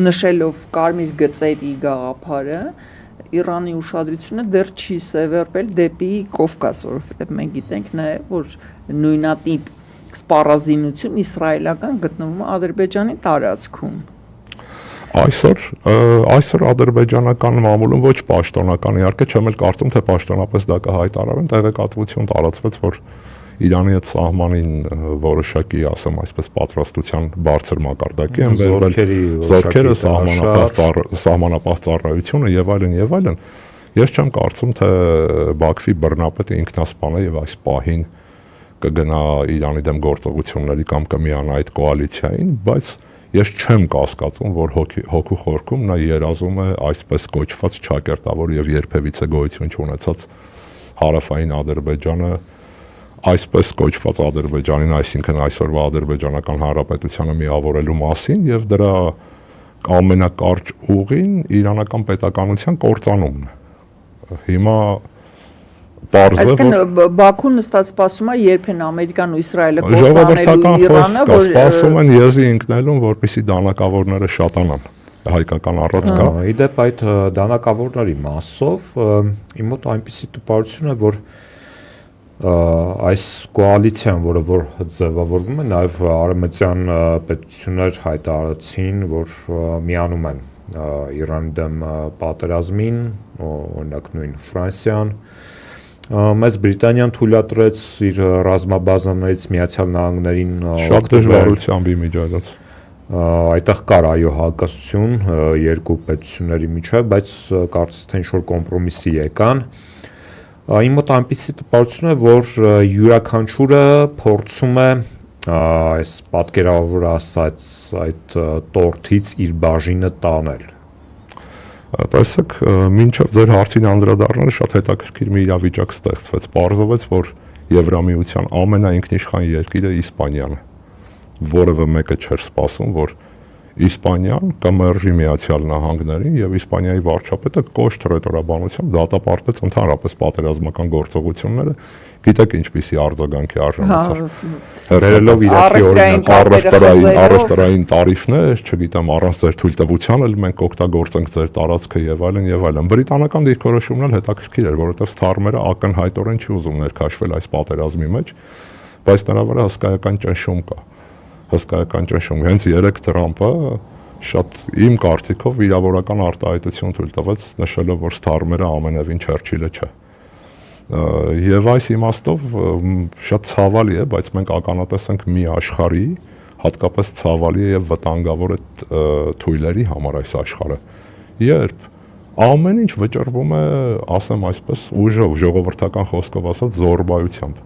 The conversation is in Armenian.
նշելով կարմիր գծերի գաղափարը, Իրանի ուշադրությունը դեռ չի սևեռվել դեպի Կովկաս, որովհետև մենք գիտենք նաև, որ նույնատիպ սպառազինություն իսրայելական գտնվում է Ադրբեջանի տարածքում։ Այսօր ադրբեջանական մամուլում ոչ պաշտոնական, իհարկե չեմ էլ կարծում, թե պաշտոնապես դա կհայտարարեն, տեղեկատվություն տարածվեց, որ Իրանի հետ սահմանին որոշակի, ասեմ այսպես, պատրաստության բարձր մակարդակի են վերվել զորքերը, սահմանապահ ծառայությունը եւ այլն։ Ես չեմ կարծում, թե Բաքվի բռնապետը ինքնասպան է եւ այս պահին կգնա Իրանի դեմ գործողությունների կամ կմիանա այդ կոալիցիային, բայց ես չեմ կասկածում, որ հոգու խորքում նա երազում է այսպես կոչված ճակերտավոր եւ երբևիցե գոյություն չունեցած հարավային Ադրբեջանը այսպես կոչված Ադրբեջանին, այսինքն այսօրվա Ադրբեջանական Հանրապետությանը միավորելու մասին եւ դրա ամենակարճ ուղին իրանական պետականության կործանումն է։ Հիմա Այսինքն Բաքուն նստած սպասում է երբեն Ամերիկան ու Իսրայելը կործանելու Իրանը, որ սպասում են եզի ընկնելուն, որպեսզի դանակավորները շատանան։ Հայկական առածկա։ Իդեպ այդ դանակավորների մասով իմ մոտ այնպիսի տպավորություն է, որ այս կոալիցիան, որ ձևավորվում է, նաև արևմտյան պետություններ հայտարարեցին, որ միանում են Իրանի դեմ պատերազմին, օրինակ նույն Ֆրանսիան, Մեծ Բրիտանիան թույլատրեց իր ռազմաբազաներից Միացյալ Նահանգներին շատ դժվարությամբ իմիջիայլաց։ Այդտեղ կար այո հակասություն երկու պետությունների միջև, բայց կարծես թե ինչ-որ կոմպրոմիսի եկան։ Իմ մոտ այնպիսի տպավորություն է, որ յուրաքանչյուրը փորձում է այս պատկերավոր ասած այդ տորթից իր բաժինը տանել։ Տեսեք, մինչև ձեր հարցին անդրադառնալը շատ հետաքրքիր մի իրավիճակ ստեղծվեց։ Պարզվեց, որ Եվրամիության ամենաինքնիշխան երկիրը Իսպանիան է։ Որևէ մեկը չէր սպասում, որ Իսպանիան կմերժի Միացյալ Նահանգներին եւ Իսպանիայի վարչապետը կոշտ ռետորաբանությամբ դատապարտեց ընդհանրապես պատերազմական գործողությունները, գիտեք ինչպիսի արձագանքի արժանացավ։ Հերելով առևտրային տարիֆներ, չգիտեմ, առանց ձեր թույլտվության էլ մենք օգտագործենք ձեր տարածքը եւ այլն։ Բրիտանական դիրքորոշումն էլ հետաքրքիր էր, որովհետեւ Սթարմերը ակնհայտորեն չի ուզում ներքաշվել այս պատերազմի մեջ, բայց նրա վրա հսկայական ճնշում կա։ Հենց երեք Թրամփը շատ իմ կարծիքով վիրավորական արտահայտություն թույլ տվեց, նշելով, որ Սթարմերը ամենևին Չերչիլը չէ։ Եվ այս իմաստով շատ ցավալի է, բայց մենք ականատես ենք մի աշխարհի, հատկապես ցավալի է եւ վտանգավոր է թույլերի համար այս աշխարհը, երբ ամեն ինչ վճռվում է, ասեմ այսպես, ուժով, ժողովրդական խոսքով ասած, զոռբայությամբ։